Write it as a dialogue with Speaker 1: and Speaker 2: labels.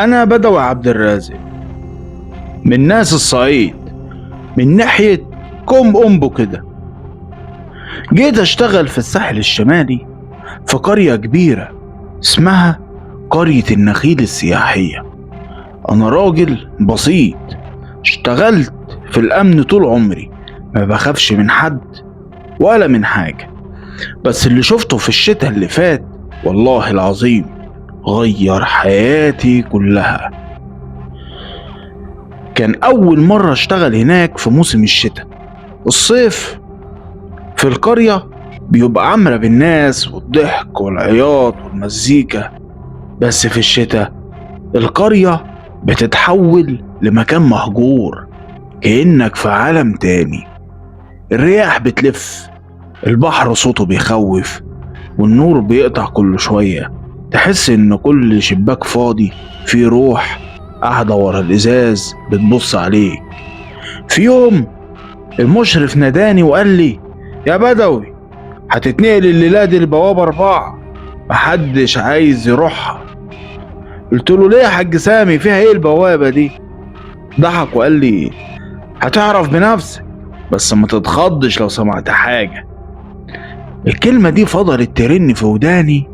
Speaker 1: أنا بدوي عبد الرازق من ناس الصعيد، من ناحية كوم أمبو كده. جيت أشتغل في الساحل الشمالي في قرية كبيرة اسمها قرية النخيل السياحية. أنا راجل بسيط، اشتغلت في الأمن طول عمري، ما بخافش من حد ولا من حاجة. بس اللي شفته في الشتاء اللي فات والله العظيم غير حياتي كلها. كان أول مرة اشتغل هناك في موسم الشتاء. الصيف في القرية بيبقى عمرة بالناس والضحك والعياط والمزيكا، بس في الشتاء القرية بتتحول لمكان مهجور، كأنك في عالم تاني. الرياح بتلف، البحر صوته بيخوف، والنور بيقطع كل شوية. تحس ان كل شباك فاضي في روح قاعدة ورا الإزاز بتبص عليك. في يوم المشرف ناداني وقال لي: يا بدوي، هتتنقل الليلة دي البوابة 4، محدش عايز يروحها. قلت له: ليه يا حاج سامي، فيها ايه البوابة دي؟ ضحك وقال لي: هتعرف بنفسك، بس ما تتخضش لو سمعت حاجة. الكلمة دي فضلت ترن في وداني